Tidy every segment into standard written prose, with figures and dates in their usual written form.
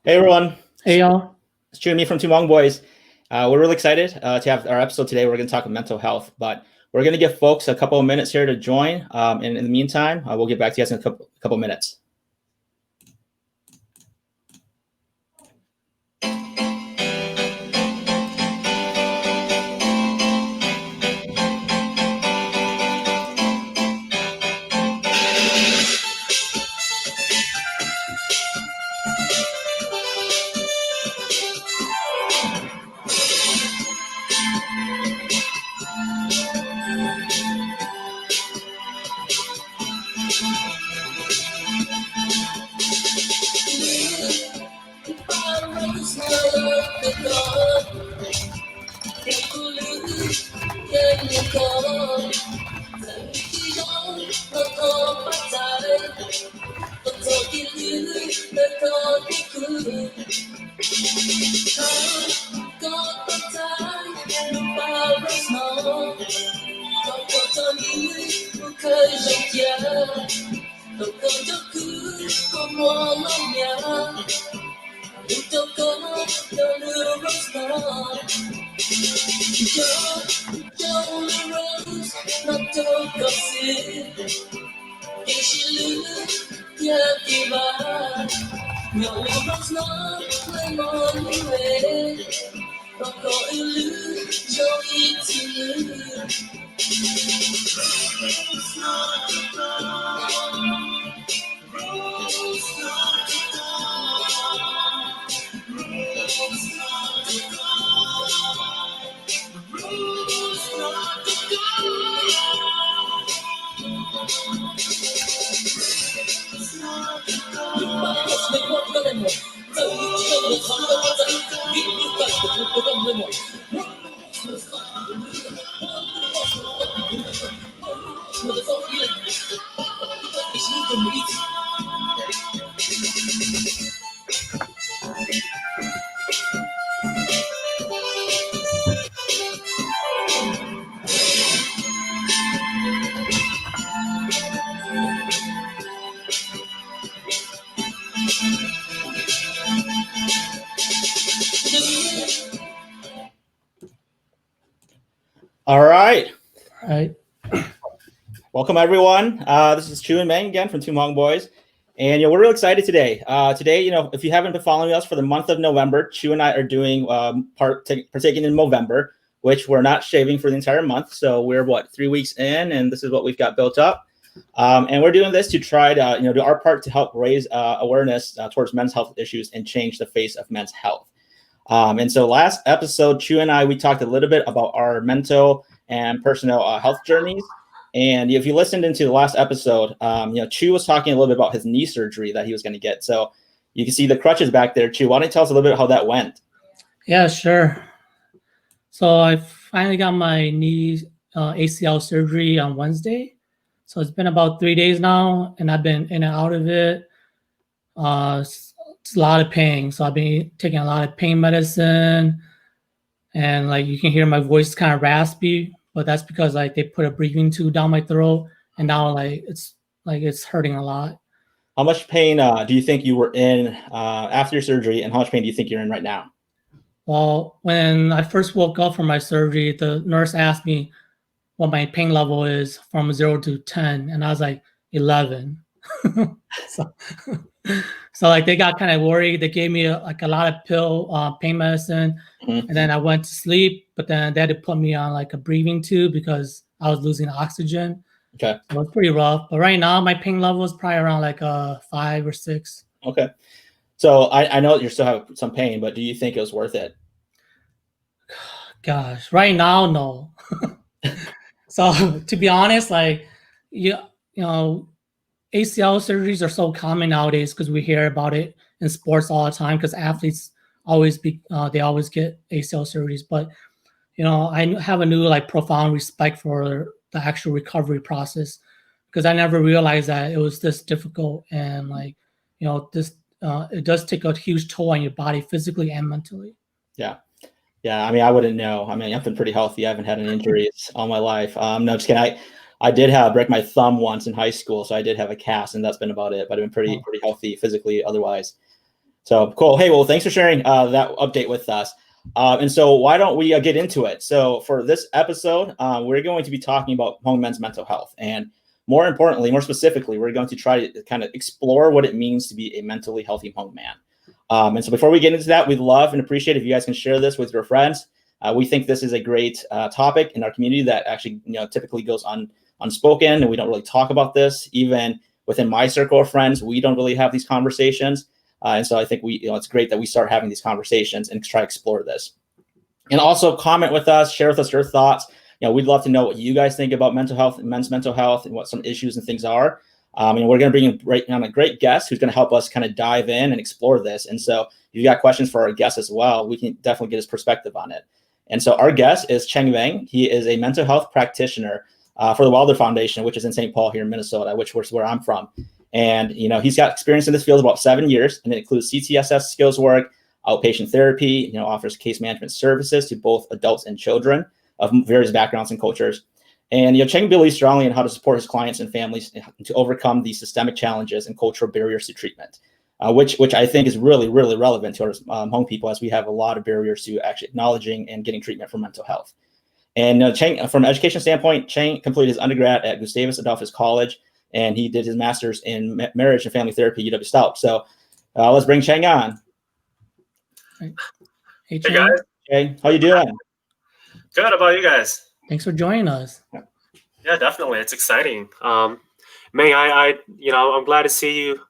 Hey everyone, Hey y'all. it's Chue and Meng from Hmong Boys. We're really excited to have our episode today. We're going to talk about mental health, but we're going to give folks a couple of minutes here to join. And in the meantime, we'll get back to you guys in a couple of minutes. All right. All right. Welcome everyone. This is Chue and Meng again from Hmong Boys. And we're real excited today. Today, if you haven't been following us for the month of November, Chue and I are doing partaking in Movember, which we're not shaving for the entire month. So we're 3 weeks in, and this is what we've got built up. And we're doing this to try to do our part to help raise awareness towards men's health issues and change the face of men's health. And so last episode, Chue and I, we talked a little bit about our mental and personal health journeys. And if you listened into the last episode, Chue was talking a little bit about his knee surgery that he was going to get. So you can see the crutches back there. Chue, why don't you tell us a little bit how that went? Yeah, sure. So I finally got my knee ACL surgery on Wednesday. So it's been about 3 days now, and I've been in and out of it. It's a lot of pain. So I've been taking a lot of pain medicine, and like you can hear my voice kind of raspy, but that's because like they put a breathing tube down my throat, and now it's hurting a lot. How much pain do you think you were in after your surgery, and how much pain do you think you're in right now? Well, when I first woke up from my surgery, the nurse asked me what my pain level is from 0 to 10, and I was like 11. so, so like they got kind of worried. They gave me a lot of pain medicine, and then I went to sleep. But then they had to put me on like a breathing tube because I was losing oxygen. Okay. So it was pretty rough. But right now, my pain level is probably around like 5 or 6. Okay. So I know you still have some pain, but do you think it was worth it? Gosh, right now, no. So to be honest, like you know, ACL surgeries are so common nowadays because we hear about it in sports all the time because athletes they always get ACL surgeries. But I have a new like profound respect for the actual recovery process because I never realized that it was this difficult and like this it does take a huge toll on your body physically and mentally. Yeah, I mean, I wouldn't know. I mean, I've been pretty healthy. I haven't had any injuries all my life. No, just kidding. I did break my thumb once in high school, so I did have a cast, and that's been about it. But I've been pretty healthy physically otherwise. So cool. Hey, well, thanks for sharing that update with us. And so why don't we get into it? So for this episode, we're going to be talking about Hmong men's mental health. And more importantly, more specifically, we're going to try to kind of explore what it means to be a mentally healthy Hmong man. And so before we get into that, we'd love and appreciate if you guys can share this with your friends. We think this is a great topic in our community that actually, typically goes unspoken, and we don't really talk about this. Even within my circle of friends, we don't really have these conversations. And so I think it's great that we start having these conversations and try to explore this. And also comment with us, share with us your thoughts. We'd love to know what you guys think about mental health and men's mental health and what some issues and things are. And we're going to bring in a great guest who's going to help us kind of dive in and explore this. And so if you got questions for our guest as well, we can definitely get his perspective on it. And so our guest is Cheng Vang. He is a mental health practitioner for the Wilder Foundation, which is in St. Paul here in Minnesota, which is where I'm from. And, he's got experience in this field about 7 years, and it includes CTSS skills work, outpatient therapy, offers case management services to both adults and children of various backgrounds and cultures. And, Cheng believes strongly in how to support his clients and families to overcome these systemic challenges and cultural barriers to treatment, which I think is really, really relevant to our Hmong people, as we have a lot of barriers to actually acknowledging and getting treatment for mental health. And Cheng, from an education standpoint, Cheng completed his undergrad at Gustavus Adolphus College, and he did his master's in marriage and family therapy at UW Stout. So let's bring Cheng on. Hey, Cheng. Hey guys. Hey, how you doing? Good. How about you guys? Thanks for joining us. Yeah, definitely. It's exciting. Meng, I'm glad to see you.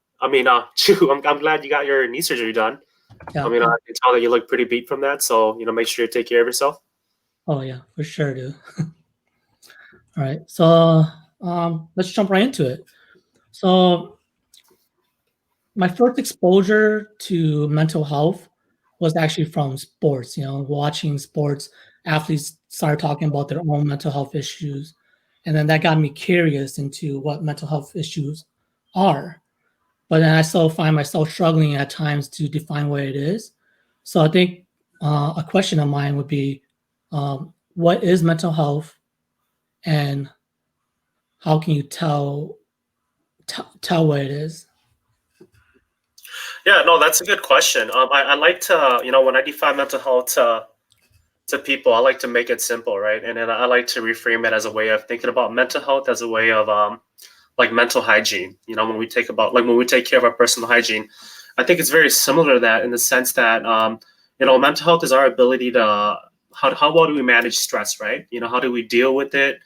Chue, I'm glad you got your knee surgery done. Yeah. I can tell that you look pretty beat from that. So, make sure you take care of yourself. Oh yeah, for sure, dude. All right. So let's jump right into it. So my first exposure to mental health was actually from sports, watching sports athletes start talking about their own mental health issues. And then that got me curious into what mental health issues are. But then I still find myself struggling at times to define what it is. So I think a question of mine would be, what is mental health, and how can you tell what it is? Yeah, no, that's a good question. I like to, when I define mental health to people, I like to make it simple, right? And then I like to reframe it as a way of thinking about mental health as a way of like mental hygiene. When we take care of our personal hygiene, I think it's very similar to that, in the sense that mental health is our ability to how well do we manage stress, right? How do we deal with it,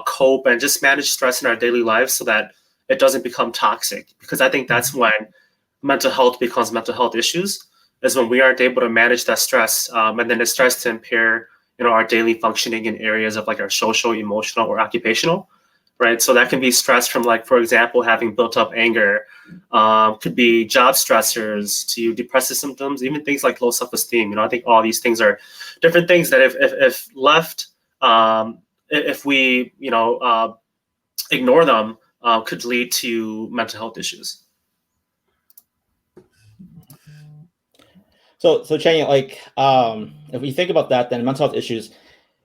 cope, and just manage stress in our daily lives so that it doesn't become toxic. Because I think that's when mental health becomes mental health issues, is when we aren't able to manage that stress, and then it starts to impair our daily functioning in areas of like our social, emotional, or occupational, right? So that can be stress from, like, for example, having built up anger, could be job stressors, to depressive symptoms, even things like low self-esteem. I think all these things are different things that if left, if we ignore them, could lead to mental health issues. So Cheng, if we think about that, then mental health issues,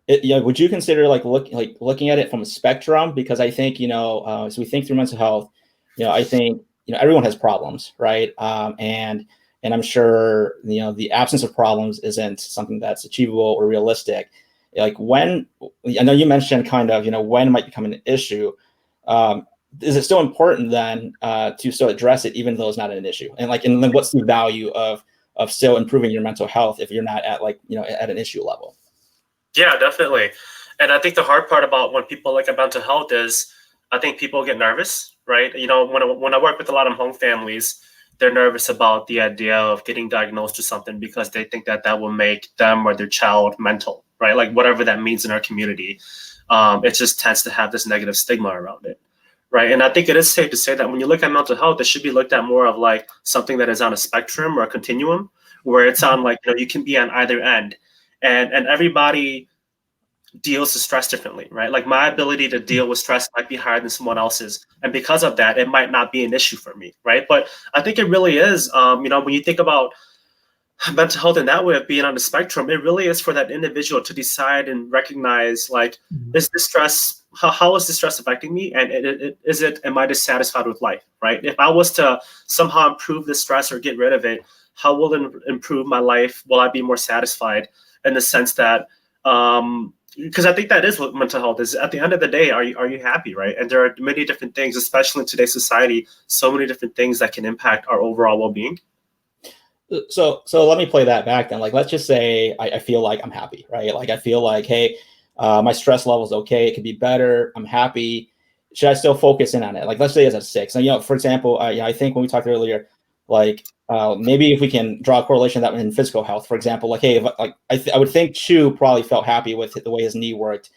would you consider looking at it from a spectrum? Because I think as we think through mental health, I think everyone has problems, right? And I'm sure the absence of problems isn't something that's achievable or realistic. Like, when, I know you mentioned kind of when it might become an issue. Is it still important then to still address it even though it's not an issue? And then what's the value of still improving your mental health if you're not at at an issue level? Yeah, definitely. And I think the hard part about when people look at mental health is, I think people get nervous, right? When I work with a lot of Hmong families, they're nervous about the idea of getting diagnosed with something because they think that will make them or their child mental, right? Like, whatever that means in our community, it just tends to have this negative stigma around it, right? And I think it is safe to say that when you look at mental health, it should be looked at more of like something that is on a spectrum or a continuum, where it's on you can be on either end, and everybody deals with stress differently, right? Like, my ability to deal with stress might be higher than someone else's, and because of that, it might not be an issue for me, right? But I think it really is, when you think about mental health in that way of being on the spectrum, it really is for that individual to decide and recognize, like, is this stress how is this stress affecting me? And am I dissatisfied with life, right? If I was to somehow improve the stress or get rid of it, how will it improve my life? Will I be more satisfied in the sense that, because I think that is what mental health is. At the end of the day, are you happy, right? And there are many different things, especially in today's society, so many different things that can impact our overall well-being. So let me play that back then. Like, let's just say I feel like I'm happy, right? Like I feel like, hey, my stress level is okay. It could be better. I'm happy. Should I still focus in on it? Like, let's say it's at 6. And, for example, I think when we talked earlier, like maybe if we can draw a correlation that in physical health, for example, like, hey, I would think Chue probably felt happy with the way his knee worked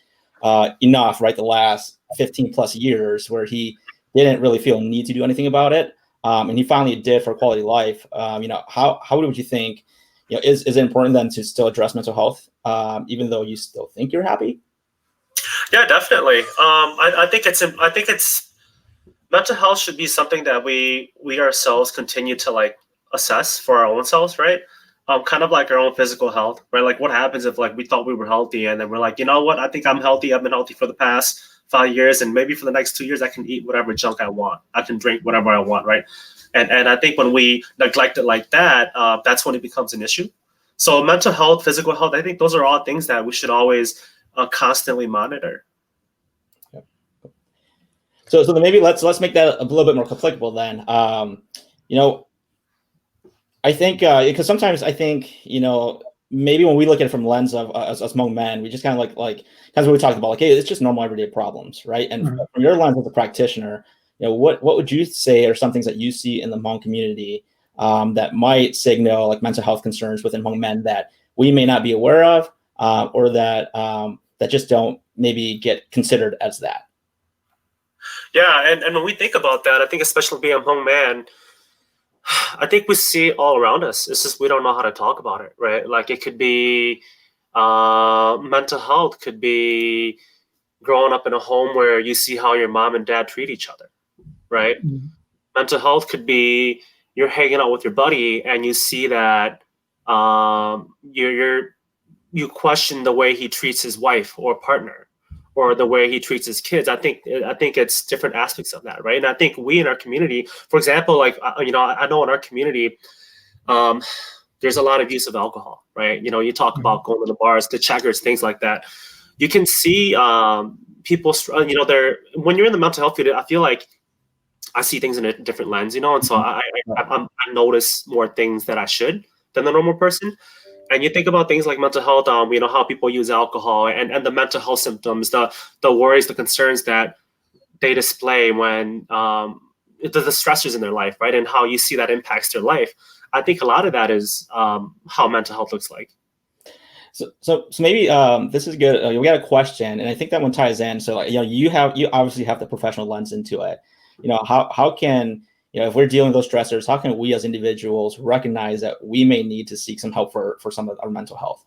enough, right? The last 15 plus years where he didn't really feel a need to do anything about it. And he finally did for quality life. How would you think, is it important then to still address mental health, even though you still think you're happy? Yeah, definitely. I think it's mental health should be something that we ourselves continue to like assess for our own selves, right? Kind of like our own physical health, right? Like what happens if like we thought we were healthy and then we're like, you know what? I think I'm healthy. I've been healthy for the past 5 years, and maybe for the next 2 years, I can eat whatever junk I want. I can drink whatever I want, right? And I think when we neglect it like that, that's when it becomes an issue. So mental health, physical health, I think those are all things that we should always constantly monitor. So then maybe let's make that a little bit more applicable then. I think because sometimes I think maybe when we look at it from the lens of us Hmong men, we just kind of like kind of what we talked about, like, hey, it's just normal everyday problems, right? And from your lens as a practitioner, what would you say are some things that you see in the Hmong community that might signal like mental health concerns within Hmong men that we may not be aware of, or that that just don't maybe get considered as that? Yeah, and when we think about that, I think especially being a Hmong man, I think we see it all around us. It's just we don't know how to talk about it, right? Like it could be mental health, could be growing up in a home where you see how your mom and dad treat each other, right? Mm-hmm. Mental health could be you're hanging out with your buddy and you see that you question the way he treats his wife or partner, or the way he treats his kids. I think it's different aspects of that, right? And I think we in our community, for example, like I know in our community, there's a lot of use of alcohol, right? You talk about going to the bars, the checkers, things like that. You can see people, they're when you're in the mental health field. I feel like I see things in a different lens, and so I notice more things that I should than the normal person. And you think about things like mental health, how people use alcohol and the mental health symptoms, the worries, the concerns that they display when the stressors in their life, right? And how you see that impacts their life. I think a lot of that is how mental health looks like. So maybe this is good. We got a question, and I think that one ties in. So you obviously have the professional lens into it. How can if we're dealing with those stressors, how can we as individuals recognize that we may need to seek some help for some of our mental health?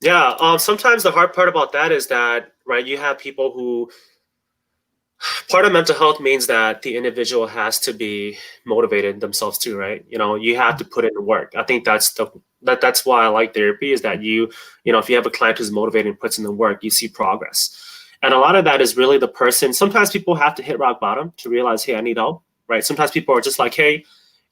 Yeah, sometimes the hard part about that is that, right, you have people who, part of mental health means that the individual has to be motivated themselves too, right? You have to put in the work. I think that's why I like therapy, is that if you have a client who's motivated and puts in the work, you see progress. And a lot of that is really the person. Sometimes people have to hit rock bottom to realize, hey, I need help, right? Sometimes people are just like, hey,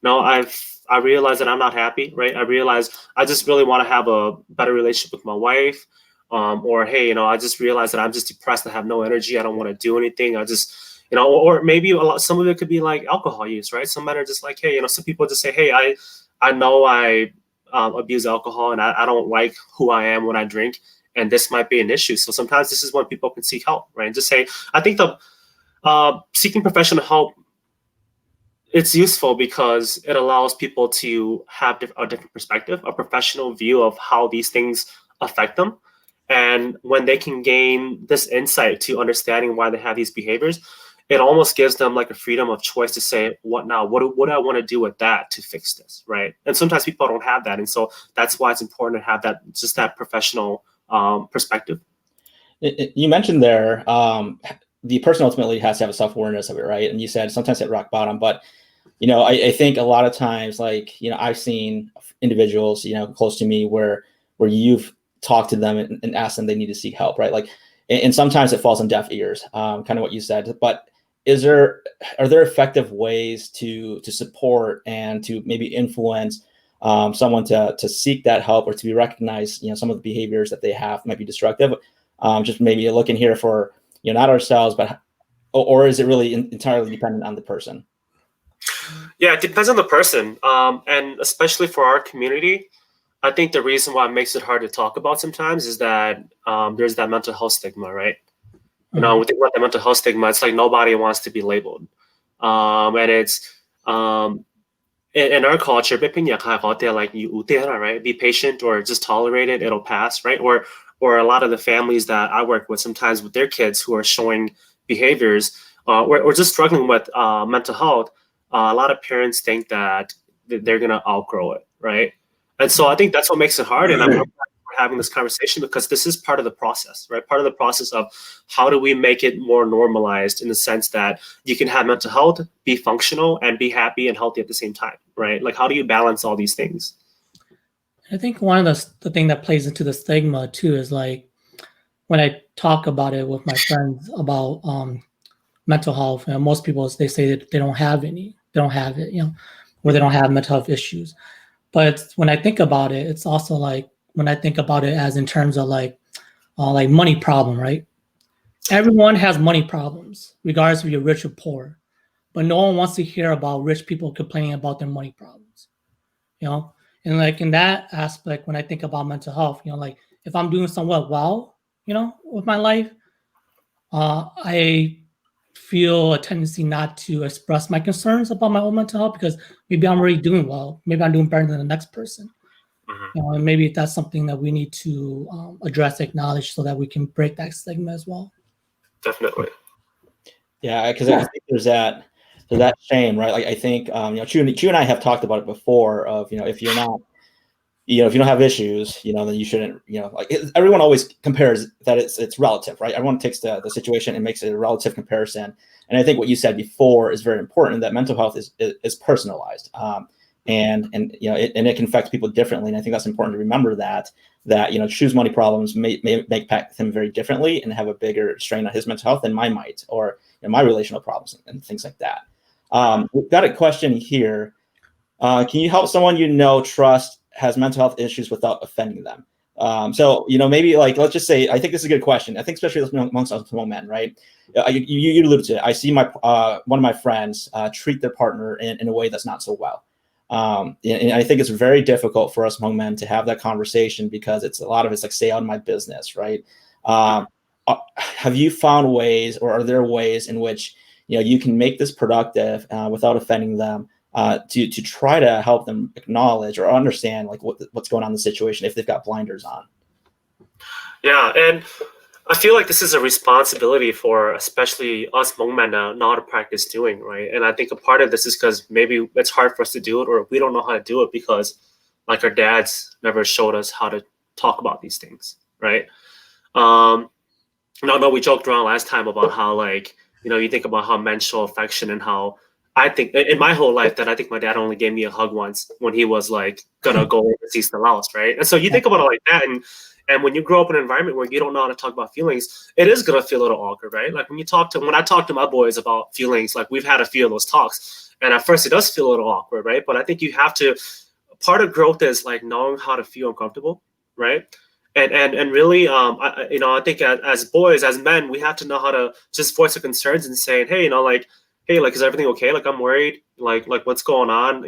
I realize that I'm not happy, right? I realize I just really want to have a better relationship with my wife. Or, hey, I just realized that I'm just depressed. I have no energy. I don't want to do anything. I just, or maybe some of it could be like alcohol use, right? Some men are just like, hey, some people just say, hey, I know I abuse alcohol and I don't like who I am when I drink. And this might be an issue. So sometimes this is when people can seek help, right? And just say, I think the seeking professional help, it's useful because it allows people to have a different perspective, a professional view of how these things affect them. And when they can gain this insight to understanding why they have these behaviors, it almost gives them like a freedom of choice to say, what now? What do I want to do with that to fix this, right? And sometimes people don't have that. And so that's why it's important to have that professional perspective. You mentioned there the person ultimately has to have a self-awareness of it, right? And you said sometimes at rock bottom, but I think a lot of times, like I've seen individuals close to me where you've talked to them and asked them they need to seek help, right? Like and sometimes it falls on deaf ears, kind of what you said. But are there effective ways to support and to maybe influence someone to seek that help, or to be recognized, some of the behaviors that they have might be destructive? Just maybe looking here for, not ourselves, but, or is it really entirely dependent on the person? Yeah, it depends on the person. And especially for our community, I think the reason why it makes it hard to talk about sometimes is that there's that mental health stigma, right? You know, we think about the mental health stigma, it's like nobody wants to be labeled. And it's in our culture, like right? Be patient or just tolerate it, it'll pass, right? Or a lot of the families that I work with sometimes with their kids who are showing behaviors or just struggling with mental health, a lot of parents think that they're gonna outgrow it, right? And so I think that's what makes it hard. And I'm glad we're having this conversation because this is part of the process, right? Part of the process of how do we make it more normalized in the sense that you can have mental health, be functional, and be happy and healthy at the same time, right? Like, how do you balance all these things? I think one of the thing that plays into the stigma too is like when I talk about it with my friends about mental health, and most people they say that they don't have it, or they don't have mental health issues. But when I think about it, it's also like when I think about it as in terms of like money problem, right? Everyone has money problems, regardless if you're rich or poor. But no one wants to hear about rich people complaining about their money problems, you know? And like in that aspect, when I think about mental health, like if I'm doing somewhat well, with my life, I feel a tendency not to express my concerns about my own mental health because maybe I'm already doing well. Maybe I'm doing better than the next person. And maybe that's something that we need to address, acknowledge, so that we can break that stigma as well. Definitely. Yeah, because I think there's that shame, right? Like I think Chue and I have talked about it before. Of if you're not, if you don't have issues, then you shouldn't. Like everyone always compares that it's relative, right? Everyone takes the situation and makes it a relative comparison. And I think what you said before is very important. That mental health is personalized. And it can affect people differently, and I think that's important to remember that Chue's money problems may impact him very differently and have a bigger strain on his mental health than mine might, or my relational problems and things like that. We've got a question here. Can you help someone trust has mental health issues without offending them? So maybe like let's just say, I think this is a good question. I think especially amongst us Hmong men, right? You alluded to it. I see my one of my friends treat their partner in a way that's not so well. And I think it's very difficult for us Hmong men to have that conversation because a lot of it's like stay out of my business, right? Have you found ways, or are there ways in which you can make this productive without offending them, to try to help them acknowledge or understand like what's going on in the situation if they've got blinders on? Yeah, and I feel like this is a responsibility for especially us Hmong men to know how to practice doing, right? And I think a part of this is because maybe it's hard for us to do it, or we don't know how to do it because like our dads never showed us how to talk about these things, right? No, we joked around last time about how like, you think about how men show affection and how I think in my whole life that I think my dad only gave me a hug once when he was like gonna go overseas to Laos, right? And so you think about it like that, and when you grow up in an environment where you don't know how to talk about feelings, it is gonna feel a little awkward, right? Like when I talk to my boys about feelings, like we've had a few of those talks, and at first it does feel a little awkward, right? But I think you have to. Part of growth is like knowing how to feel uncomfortable, right? And really, I think as boys, as men, we have to know how to just voice our concerns and saying, hey, hey, like, is everything okay? Like, I'm worried. Like what's going on?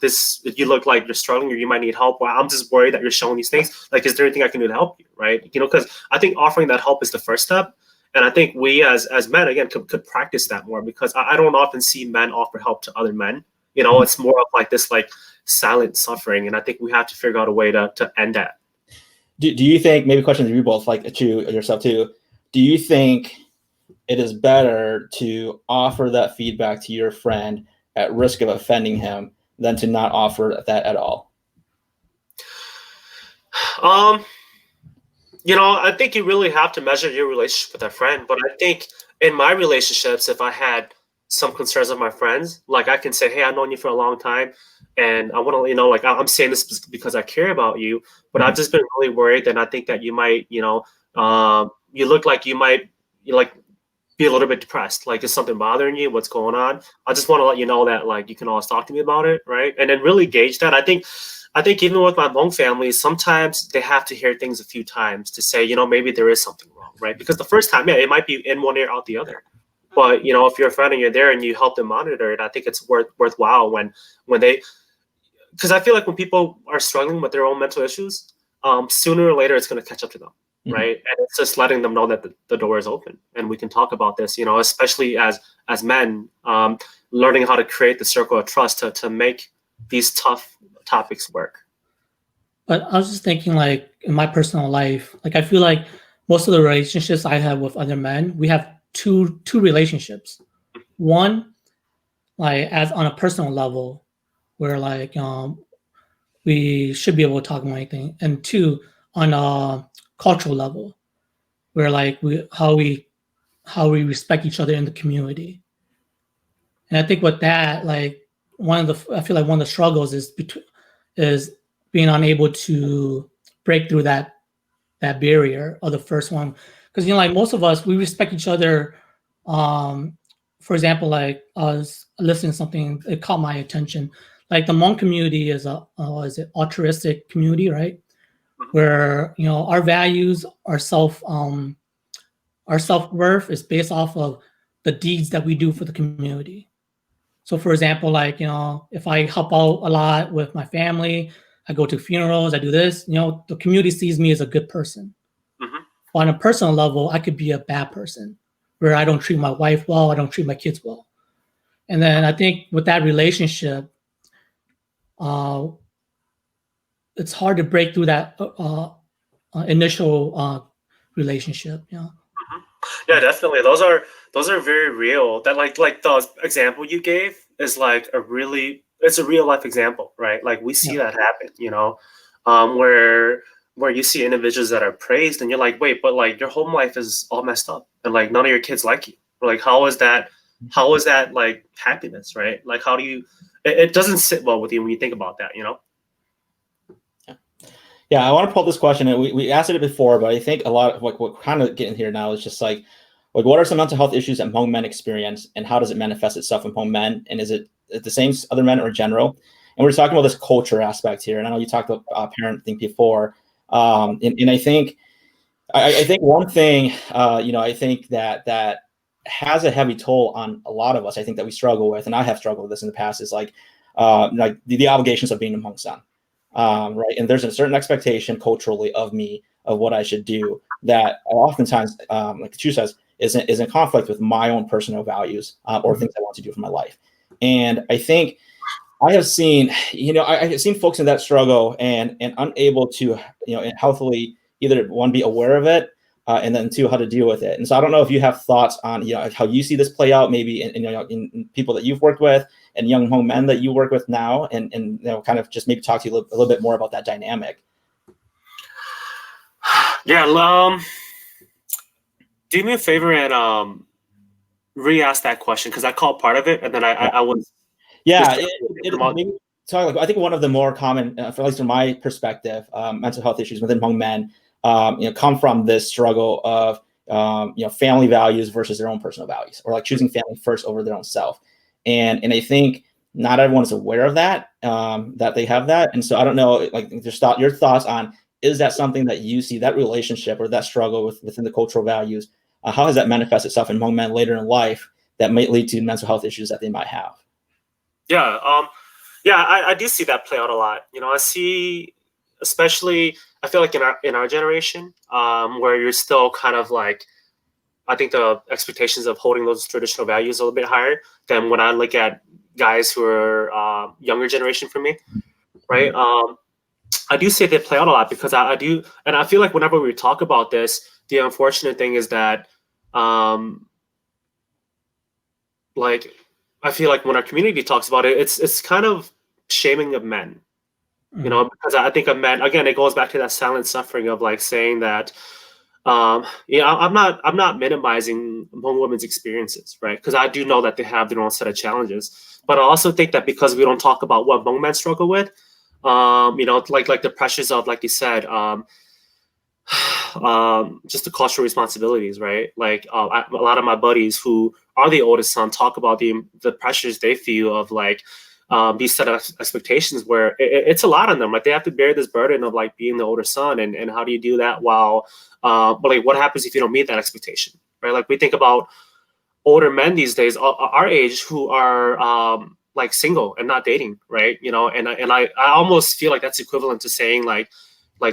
This, you look like you're struggling, or you might need help. Well, I'm just worried that you're showing these things. Like, is there anything I can do to help you? Right? Because I think offering that help is the first step. And I think we as men, again, could practice that more, because I don't often see men offer help to other men. It's more of like this like silent suffering. And I think we have to figure out a way to end that. Do you think, maybe question to you both, like Chue yourself too, do you think it is better to offer that feedback to your friend at risk of offending him than to not offer that at all? I think you really have to measure your relationship with that friend. But I think in my relationships, if I had some concerns of my friends, like I can say, hey, I've known you for a long time, and I want to, like I'm saying this because I care about you, but I've just been really worried, and I think that you might, You look like you might like be a little bit depressed. Like, is something bothering you? What's going on? I just want to let you know that like you can always talk to me about it, right? And then really gauge that. I think even with my Hmong family, sometimes they have to hear things a few times to say, maybe there is something wrong, right? Because the first time, yeah, it might be in one ear, out the other. But if you're a friend and you're there and you help them monitor it, I think it's worthwhile when they, because I feel like when people are struggling with their own mental issues, sooner or later it's going to catch up to them, right? And it's just letting them know that the door is open and we can talk about this, especially as men, learning how to create the circle of trust to make these tough topics work. But I was just thinking, like, in my personal life, like, I feel like most of the relationships I have with other men, we have two relationships. One, like, as on a personal level, where like we should be able to talk about anything, and two, on a cultural level, where like how we respect each other in the community. And I think with that, like, I feel like one of the struggles is being unable to break through that barrier of the first one, because like most of us, we respect each other. For example, like I was listening to something, it caught my attention. Like the Hmong community is a is it altruistic community, right? Where our values, our self-worth is based off of the deeds that we do for the community. So for example, like, if I help out a lot with my family, I go to funerals, I do this, the community sees me as a good person. But on a personal level, I could be a bad person where I don't treat my wife well, I don't treat my kids well. And then I think with that relationship, it's hard to break through that initial relationship. Yeah, definitely. Those are very real. That like the example you gave is like it's a real life example, right? Like we see that happen, where you see individuals that are praised and you're like, wait, but like your home life is all messed up and like none of your kids like you. Like how is that like happiness, right? Like how do you it doesn't sit well with you when you think about that, Yeah, I want to pull this question, and we asked it before, but I think a lot of like what kind of getting here now is just like what are some mental health issues that Hmong men experience, and how does it manifest itself in Hmong men, and is it the same as other men or general? And we're talking about this culture aspect here, and I know you talked about parenting before, and I think one thing, I think that has a heavy toll on a lot of us. I think that we struggle with, and I have struggled with this in the past, is like the obligations of being a Hmong son. Right. And there's a certain expectation culturally of me, of what I should do, that oftentimes, like Chue says, is in conflict with my own personal values or things I want to do for my life. And I think I have seen, I have seen folks in that struggle and unable to, healthily either one, be aware of it, and then two, how to deal with it. And so I don't know if you have thoughts on, how you see this play out, maybe in people that you've worked with and young Hmong men that you work with now, and kind of just maybe talk to you a little bit more about that dynamic. Yeah, do me a favor and re-ask that question, because I caught part of it, and then I was I think one of the more common, at least from my perspective, mental health issues within Hmong men, come from this struggle of family values versus their own personal values, or like choosing family first over their own self. And I think not everyone is aware of that, that they have that. And so I don't know, like, your thoughts on, is that something that you see, that relationship or that struggle within the cultural values, how has that manifested itself in Hmong men later in life that might lead to mental health issues that they might have? Yeah, I do see that play out a lot. I see, especially, I feel like in our generation, where you're still kind of like, I think the expectations of holding those traditional values a little bit higher than when I look at guys who are younger generation from me, right? I do say they play out a lot, because I do, and I feel like whenever we talk about this, the unfortunate thing is that, like, I feel like when our community talks about it, it's kind of shaming of men, because I think of men, again, it goes back to that silent suffering of like saying that, I'm not minimizing Hmong women's experiences, right? Because I do know that they have their own set of challenges, but I also think that because we don't talk about what Hmong men struggle with, like the pressures of, like you said, just the cultural responsibilities, right? Like a lot of my buddies who are the oldest son talk about the pressures they feel of like these set of expectations where it's a lot on them. Like they have to bear this burden of like being the older son, and how do you do that while, but like what happens if you don't meet that expectation, right? Like we think about older men these days, our age, who are like single and not dating, right? You know, and I almost feel like that's equivalent to saying like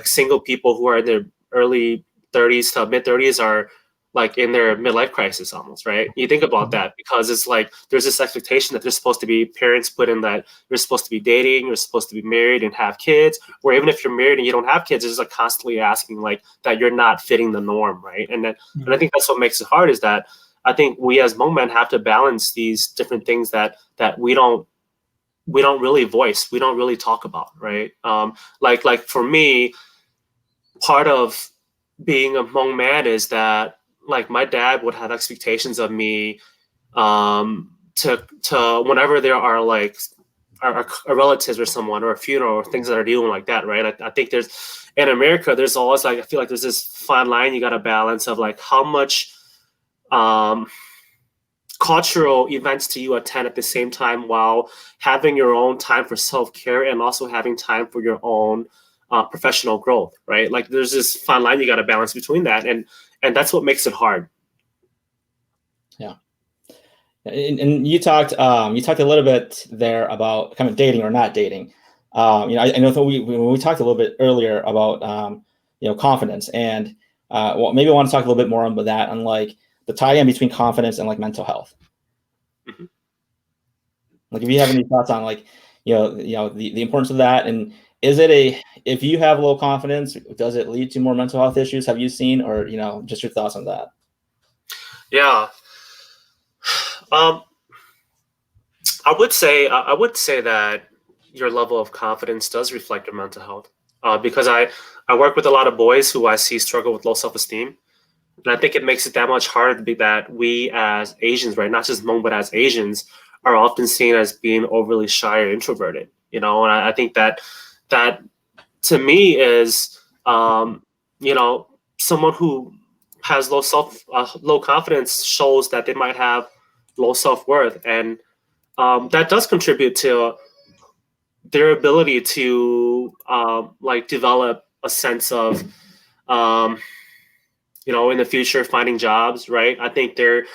single people who are in their early 30s to mid 30s are like in their midlife crisis almost, right? You think about that because it's like there's this expectation that there's supposed to be parents put in that you're supposed to be dating, you're supposed to be married and have kids, or even if you're married and you don't have kids, it's like constantly asking like that you're not fitting the norm, right? And I think that's what makes it hard is that I think we as Hmong men have to balance these different things that we don't really voice, we don't really talk about, right? Like for me, part of being a Hmong man is that like my dad would have expectations of me to whenever there are like our relatives or someone or a funeral or things that are dealing like that, right? I think there's in America there's always like I feel like there's this fine line you got to balance of like how much cultural events do you attend at the same time while having your own time for self-care and also having time for your own professional growth, right? Like there's this fine line you got to balance between that, and that's what makes it hard. Yeah. And you talked a little bit there about kind of dating or not dating. I know that we talked a little bit earlier about confidence, and maybe I want to talk a little bit more about that, on like the tie-in between confidence and like mental health. Mm-hmm. Like if you have any thoughts on like the importance of that, and is it if you have low confidence, does it lead to more mental health issues? Have you seen, or just your thoughts on that? Yeah. I would say that your level of confidence does reflect your mental health, because I work with a lot of boys who I see struggle with low self-esteem, and I think it makes it that much harder to be that we as Asians, right, not just Hmong but as Asians, are often seen as being overly shy or introverted. And I think that to me is someone who has low confidence shows that they might have low self-worth, and that does contribute to their ability to like develop a sense of in the future finding jobs, right? I think their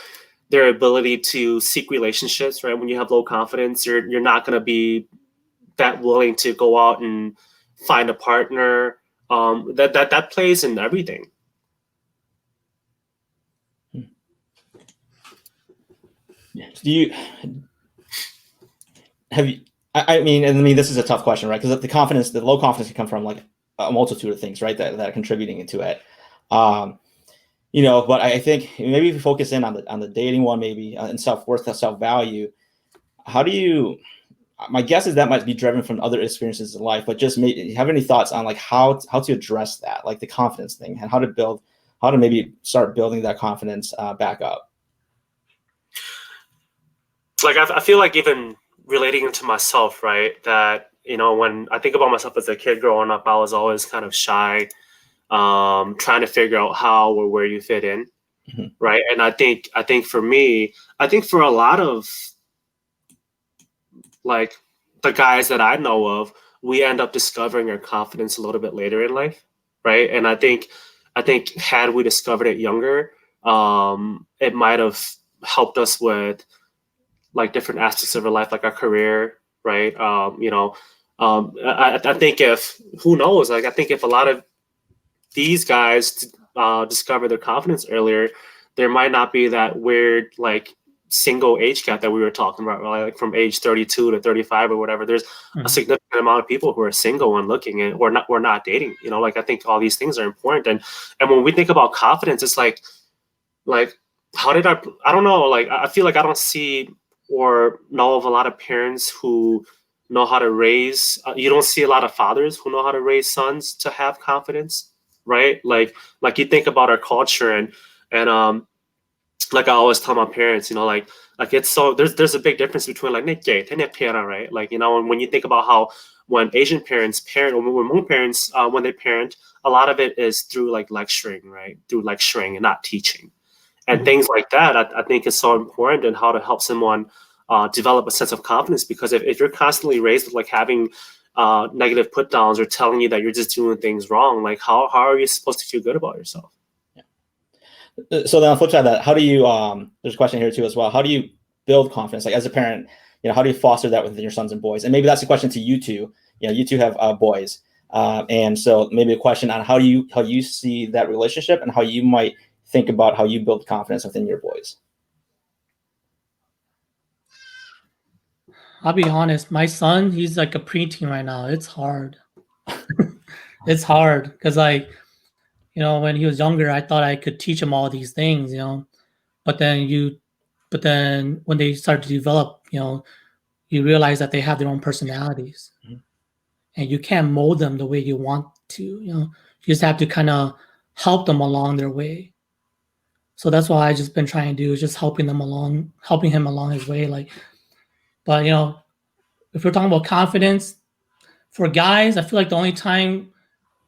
ability to seek relationships, right? When you have low confidence, you're not going to be that willing to go out and find a partner. That plays in everything. Do you have you? I mean, this is a tough question, right? Because the low confidence can come from like a multitude of things, right? That are contributing into it. But I think maybe if you focus in on the dating one, maybe and self-worth, self-value. How do you? My guess is that might be driven from other experiences in life, but just have any thoughts on like how to address that, like the confidence thing, and how to maybe start building that confidence back up. Like I feel like even relating into myself, right? That when I think about myself as a kid growing up, I was always kind of shy, trying to figure out how or where you fit in, right? And I think for me, I think for a lot of like the guys that I know of, we end up discovering our confidence a little bit later in life, right? And I think had we discovered it younger, it might have helped us with like different aspects of our life, like our career, right? I think who knows, like I think if a lot of these guys discover their confidence earlier, there might not be that weird like single age gap that we were talking about, right? Like from age 32 to 35 or whatever. There's a significant amount of people who are single and looking, and we're not dating. Like I think all these things are important, and when we think about confidence, it's like how did I don't know, like I feel like I don't see or know of a lot of parents who know how to raise. You don't see a lot of fathers who know how to raise sons to have confidence, right? Like you think about our culture, and like I always tell my parents, like it's so there's a big difference between like right? Like, when you think about how when Asian parents parent or when Hmong parents when they parent, a lot of it is through like lecturing, right? Through lecturing and not teaching. And things like that, I think is so important in how to help someone develop a sense of confidence. Because if you're constantly raised with like having negative put downs or telling you that you're just doing things wrong, like how are you supposed to feel good about yourself? So then on the flip side of that, how do you, there's a question here too as well. How do you build confidence? Like as a parent, how do you foster that within your sons and boys? And maybe that's a question to you two. You two have boys. And so maybe a question on how you see that relationship and how you might think about how you build confidence within your boys. I'll be honest, my son, he's like a preteen right now. It's hard. It's hard because like, when he was younger, I thought I could teach him all these things, but then when they start to develop, you realize that they have their own personalities, and you can't mold them the way you want to. You just have to kind of help them along their way. So that's what I just been trying to do, is just helping him along his way. Like, but if we're talking about confidence for guys, I feel like the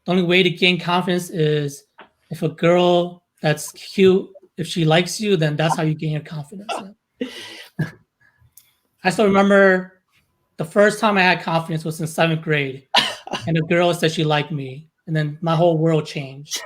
only way to gain confidence is if a girl that's cute, if she likes you, then that's how you gain your confidence. I still remember the first time I had confidence was in 7th grade, and a girl said she liked me, and then my whole world changed.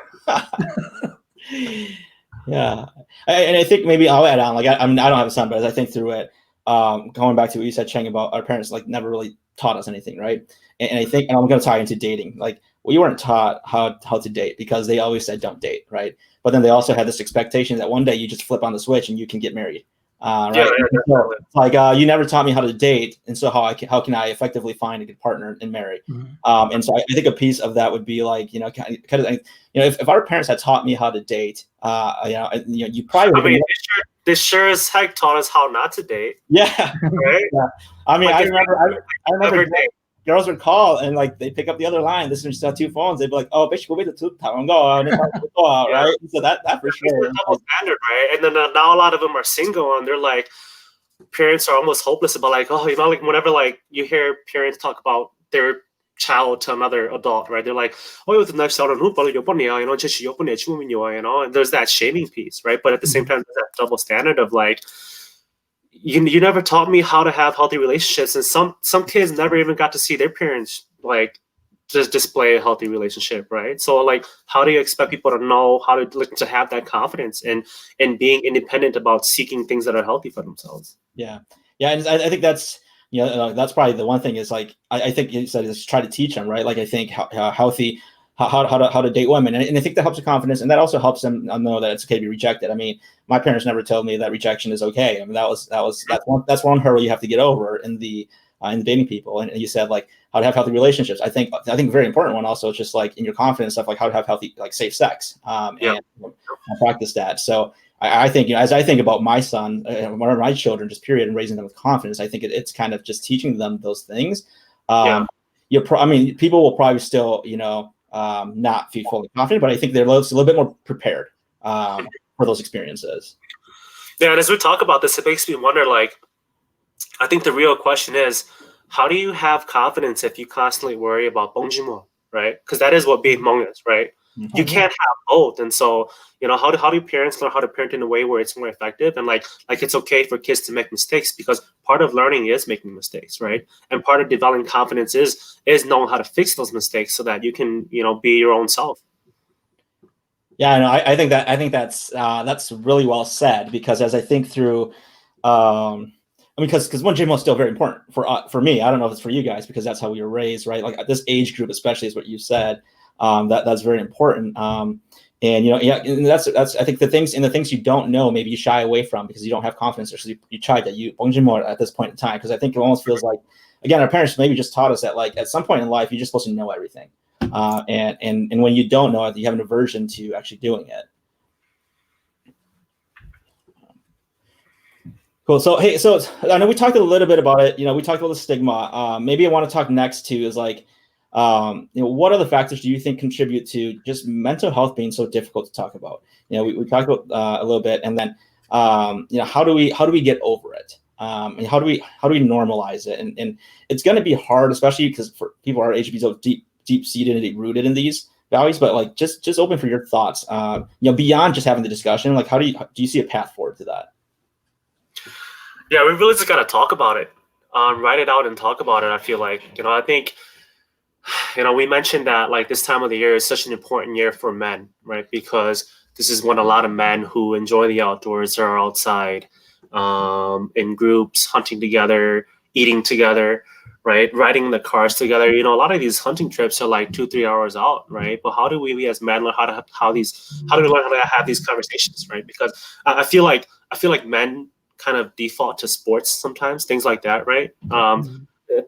Yeah, and I think maybe I'll add on. Like, I don't have a son, but as I think through it, going back to what you said, Cheng, about our parents like never really taught us anything, right? And I think, and I'm going to tie into dating. Like, you weren't taught how to date because they always said don't date, right? But then they also had this expectation that one day you just flip on the switch and you can get married, right? Yeah, so, like, you never taught me how to date, and so how can I effectively find a good partner and marry? And so I think a piece of that would be like, if our parents had taught me how to date, you probably. I mean, they sure as heck taught us how not to date. Yeah, right. Yeah. I mean, like I remember. Girls would call and like they pick up the other line. This is 2 phones. They'd be like, "Oh, bitch, go wait the 2 time go out," right? So that for sure. Double standard, right? And then now a lot of them are single, and they're like, parents are almost hopeless about like, like whenever like you hear parents talk about their child to another adult, right? They're like, "Oh, the next child, and there's that shaming piece, right? But at the same time, there's that double standard of like, you never taught me how to have healthy relationships, and some kids never even got to see their parents like just display a healthy relationship, right? So like, how do you expect people to know how to have that confidence and being independent about seeking things that are healthy for themselves? Yeah, and I think that's that's probably the one thing is like I think you said is try to teach them, right? Like I think how healthy. How to date women, and I think that helps the confidence, and that also helps them know that it's okay to be rejected. I mean, my parents never told me that rejection is okay. I mean, that's one hurdle you have to get over in the dating people. And you said like how to have healthy relationships. I think a very important one also is just like in your confidence stuff, like how to have healthy like safe sex, and practice that. So I think as I think about my son, one of my children, just period, and raising them with confidence, I think it's kind of just teaching them those things. I mean, people will probably still not feel fully confident, but I think they're a little bit more prepared for those experiences. Yeah, and as we talk about this, it makes me wonder, like, I think the real question is, how do you have confidence if you constantly worry about bongjimo, right? Because that is what being Hmong is, right? Mm-hmm. You can't have both. And so, how do parents learn how to parent in a way where it's more effective? And like it's okay for kids to make mistakes, because part of learning is making mistakes, right? And part of developing confidence is knowing how to fix those mistakes so that you can, be your own self. Yeah, no, I think that's really well said, because as I think through, I mean, because bongjimo is still very important for me. I don't know if it's for you guys, because that's how we were raised, right? Like at this age group, especially, is what you said. That's very important. And and that's I think the things you don't know, maybe you shy away from because you don't have confidence, or so you try that you bongjimo at this point in time, because I think it almost feels like, again, our parents maybe just taught us that like at some point in life you're just supposed to know everything, and when you don't know it, you have an aversion to actually doing it. Cool. So hey, so I know we talked a little bit about it. We talked about the stigma. Maybe I want to talk next to is like, what other factors do you think contribute to just mental health being so difficult to talk about? We talked about a little bit, and then how do we get over it? And how do we normalize it? And it's going to be hard, especially because for people our age to be so deep seated and deep rooted in these values. But like, just open for your thoughts. Beyond just having the discussion, like, how do you see a path forward to that? Yeah, we really just got to talk about it, write it out and talk about it. I feel like, I think, we mentioned that like this time of the year is such an important year for men, right? Because this is when a lot of men who enjoy the outdoors are outside in groups, hunting together, eating together, right? Riding the cars together. A lot of these hunting trips are like 2-3 hours out, right? But how do we as men learn how do we learn how to have these conversations, right? Because I feel like men kind of default to sports sometimes, things like that, right?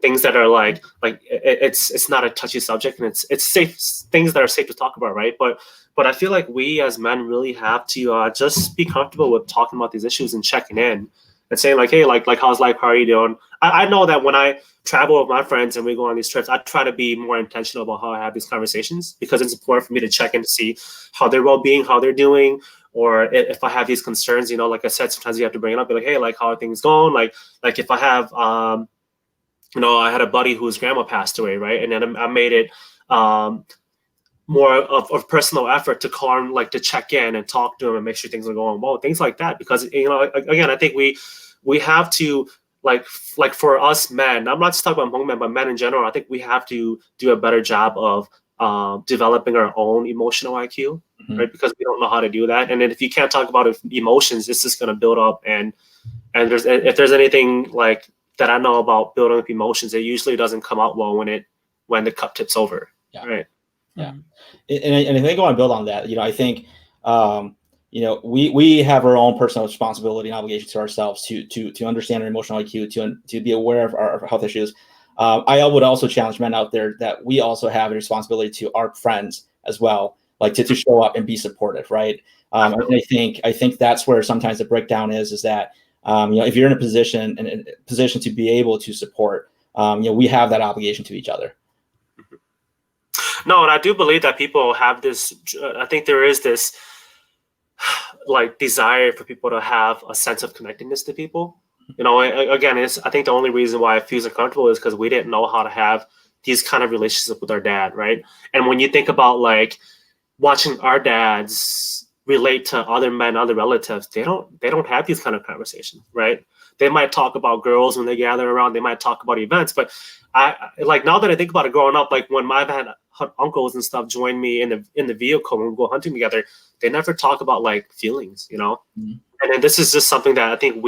Things that are like it's not a touchy subject, and it's safe, things that are safe to talk about, right? But I feel like we as men really have to just be comfortable with talking about these issues and checking in and saying like, hey, like how's life? How are you doing? I know that when I travel with my friends and we go on these trips, I try to be more intentional about how I have these conversations, because it's important for me to check in to see how their well-being, how they're doing, or if I have these concerns. Like I said, sometimes you have to bring it up, be like, hey, like how are things going? Like if I have I had a buddy whose grandma passed away, right? And then I made it more of personal effort to call him, like to check in and talk to him and make sure things are going well, things like that. Because again, I think we have to like for us men. I'm not just talking about Hmong men, but men in general. I think we have to do a better job of developing our own emotional IQ, right? Because we don't know how to do that. And then if you can't talk about emotions, it's just going to build up. And if there's anything like that I know about building up emotions, it usually doesn't come out well when the cup tips over. Yeah. Right. Yeah. And I think I want to build on that. I think, we have our own personal responsibility and obligation to ourselves to understand our emotional IQ, to be aware of our health issues. I would also challenge men out there that we also have a responsibility to our friends as well, like to show up and be supportive. Right. And I think that's where sometimes the breakdown is that, if you're in a position to be able to support, we have that obligation to each other. No, and I do believe that people have this. I think there is this like desire for people to have a sense of connectedness to people. Again, I think the only reason why it feels uncomfortable is because we didn't know how to have these kind of relationships with our dad, right? And when you think about like watching our dads relate to other men, other relatives, they don't have these kind of conversations, right? They might talk about girls when they gather around. They might talk about events, but I like, now that I think about it, growing up, like when my uncles and stuff join me in the vehicle when we go hunting together, they never talk about like feelings, And then this is just something that I think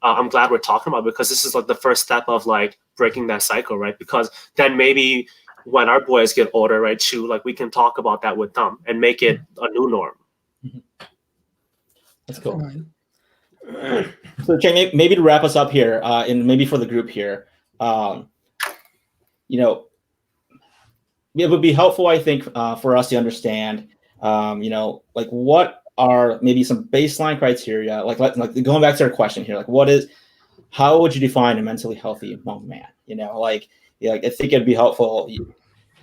I'm glad we're talking about, because this is like the first step of like breaking that cycle, right? Because then maybe when our boys get older, right, Chue, like we can talk about that with them and make it a new norm. That's cool. So Cheng, maybe to wrap us up here, and maybe for the group here, it would be helpful, I think, for us to understand, like what are maybe some baseline criteria, like going back to our question here, like how would you define a mentally healthy Hmong man? I think it'd be helpful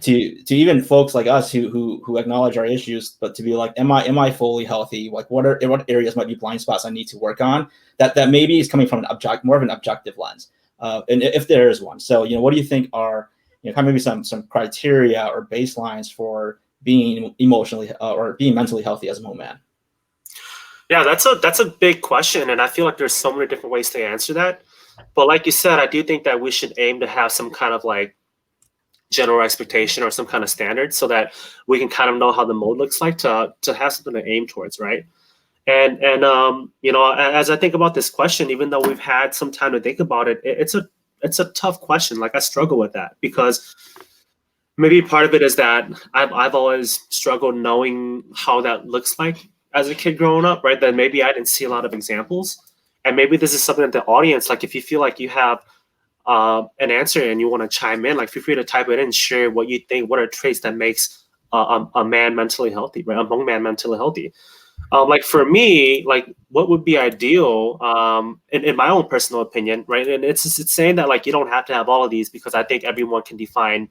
to even folks like us who acknowledge our issues, but to be like, am I fully healthy? Like what areas might be blind spots I need to work on that maybe is coming from more of an objective lens, and if there is one. So what do you think are kind of maybe some criteria or baselines for being emotionally or being mentally healthy as a Hmong man? Yeah, that's a big question, and I feel like there's so many different ways to answer that. But like you said, I do think that we should aim to have some kind of like general expectation or some kind of standard, so that we can kind of know how the mode looks like to have something to aim towards, right? And as I think about this question, even though we've had some time to think about it, it's a tough question. Like I struggle with that, because maybe part of it is that I've always struggled knowing how that looks like as a kid growing up, right? That maybe I didn't see a lot of examples, and maybe this is something that the audience, like if you feel like you have an answer and you want to chime in, like feel free to type it in and share what you think. What are traits that makes a man mentally healthy, right? A Hmong man mentally healthy. Like for me, like what would be ideal, in my own personal opinion, right? And it's saying that like you don't have to have all of these, because I think everyone can define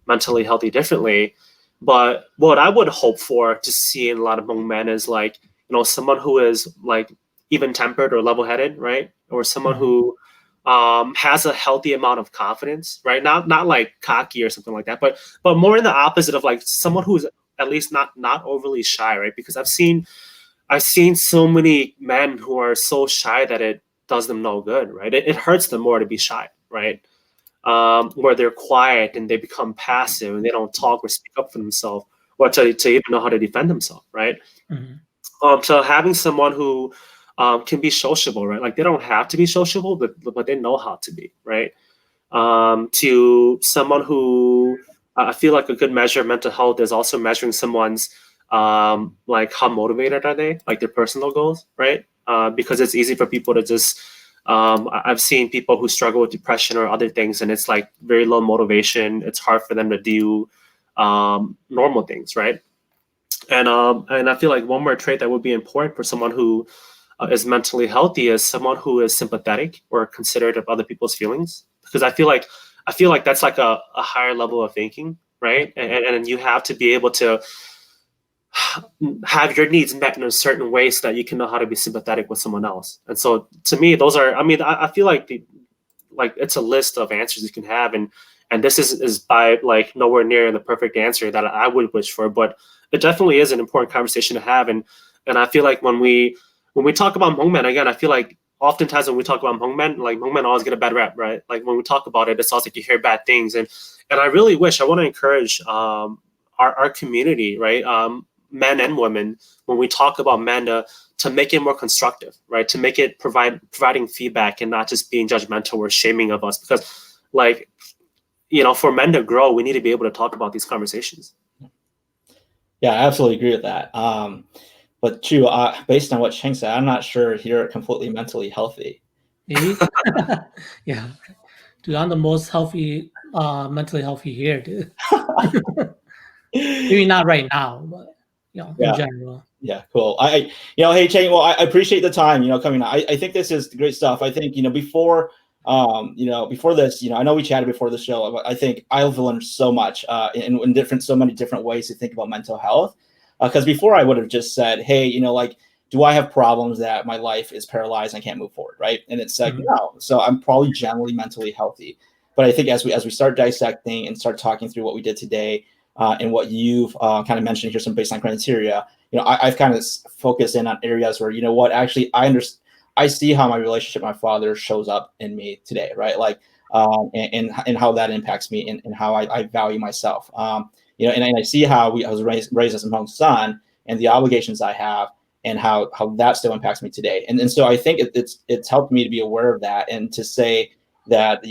mentally healthy differently. But what I would hope for to see in a lot of Hmong men is like, someone who is like even-tempered or level-headed, right? Or someone who has a healthy amount of confidence, right? Not like cocky or something like that, but more in the opposite of like someone who's at least not overly shy, right? Because I've seen so many men who are so shy that it does them no good, right? It hurts them more to be shy, right? Where they're quiet and they become passive and they don't talk or speak up for themselves or to even know how to defend themselves, right? So having someone who can be sociable, right? Like they don't have to be sociable, but they know how to be, right? To someone who I feel like a good measure of mental health is also measuring someone's like how motivated are they, like their personal goals, right? Because it's easy for people to just I've seen people who struggle with depression or other things, and it's like very low motivation. It's hard for them to do normal things, right? And I feel like one more trait that would be important for someone who is mentally healthy is someone who is sympathetic or considerate of other people's feelings. Because I feel like that's like a higher level of thinking, right? And you have to be able to have your needs met in a certain way so that you can know how to be sympathetic with someone else. And so to me, those are, I mean, I feel like it's a list of answers you can have. And this is by like nowhere near the perfect answer that I would wish for, but it definitely is an important conversation to have. And I feel like when we talk about Hmong men, again, I feel like oftentimes when we talk about Hmong men, like Hmong men always get a bad rep, right? Like when we talk about it, it's also like you hear bad things. And I really wish, I want to encourage our community, right? Men and women, when we talk about men, to make it more constructive, right? To make it providing feedback and not just being judgmental or shaming of us. Because like, you know, for men to grow, we need to be able to talk about these conversations. Yeah, I absolutely agree with that. But Chue, based on what Cheng said, I'm not sure you're completely mentally healthy. Me? Yeah. Dude, I'm the most healthy, mentally healthy here, dude. Maybe not right now, but you know, in general. Yeah, cool. Hey Cheng, well, I appreciate the time, coming on. I think this is great stuff. I think, before this, I know we chatted before the show, but I think I've learned so much in so many different ways to think about mental health. Because before I would have just said, hey, like, do I have problems that my life is paralyzed and I can't move forward, right? And it's like, no. So I'm probably generally mentally healthy. But I think as we start dissecting and start talking through what we did today, and what you've kind of mentioned here, some baseline criteria, I've kind of focused in on areas where, actually I see how my relationship with my father shows up in me today, right? Like, and how that impacts me and how I value myself. And I see how I was raised as a Hmong son and the obligations I have and how that still impacts me today. And so I think it's helped me to be aware of that and to say that,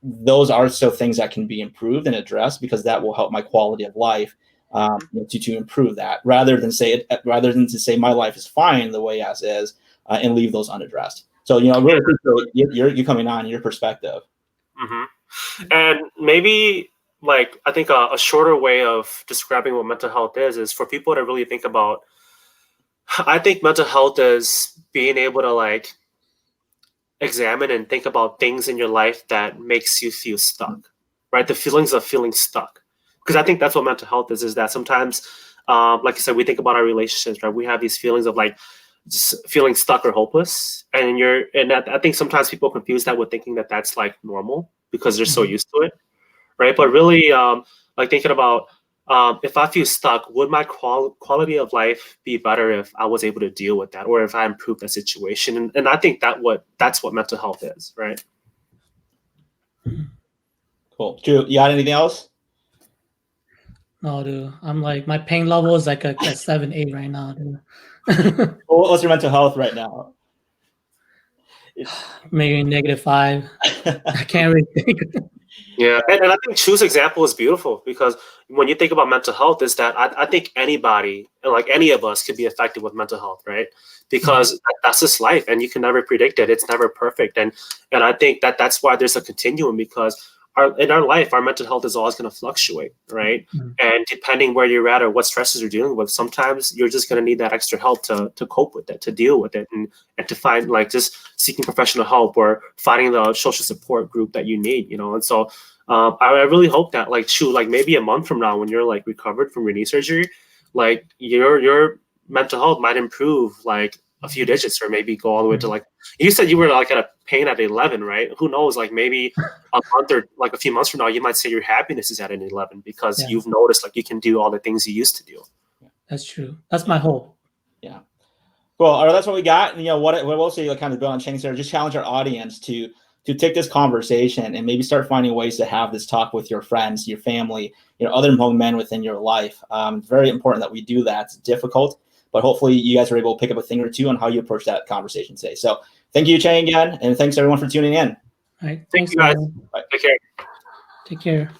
those are still things that can be improved and addressed, because that will help my quality of life to improve that, rather than to say my life is fine the way as is and leave those unaddressed. So, really appreciate you coming on, your perspective. Mm-hmm. And maybe like, I think a shorter way of describing what mental health is for people to really think about. I think mental health is being able to like examine and think about things in your life that makes you feel stuck, right? The feelings of feeling stuck. Because I think that's what mental health is that sometimes, like I said, we think about our relationships, right? We have these feelings of like just feeling stuck or hopeless. And I think sometimes people confuse that with thinking that that's like normal because they're so used to it, right? But really, like thinking about, if I feel stuck, would my quality of life be better if I was able to deal with that, or if I improved that situation? And I think that's what mental health is, right? Cool. Chue, you got anything else? No, dude. I'm like, my pain level is like a 7, 8 right now, dude. Well, what's your mental health right now? Maybe -5. I can't really think. Yeah, and I think Chue's example is beautiful, because when you think about mental health, is that I think anybody, like any of us, could be affected with mental health, right? Because that's just life, and you can never predict it. It's never perfect, and I think that's why there's a continuum, because in our life, our mental health is always going to fluctuate, right? And depending where you're at or what stresses you're dealing with, sometimes you're just going to need that extra help to cope with it, to deal with it, and to find, like, just seeking professional help or finding the social support group that you need, And so I really hope that, like, Chue, like maybe a month from now, when you're like recovered from your knee surgery, like your mental health might improve like a few digits, or maybe go all the way to like, you said you were like at a pain at 11, right? Who knows? Like maybe a month or like a few months from now, you might say your happiness is at an 11 because you've noticed like you can do all the things you used to do. That's true. That's my hope. Yeah. Well, all right, that's what we got. And, what we'll say, like kind of build on Cheng's there, just challenge our audience to take this conversation and maybe start finding ways to have this talk with your friends, your family, other Hmong men within your life. It's very important that we do that. It's difficult, but hopefully you guys are able to pick up a thing or two on how you approach that conversation today. So thank you, Cheng, again, and thanks everyone for tuning in. All right. Thank you, guys. Bye. Take care. Take care.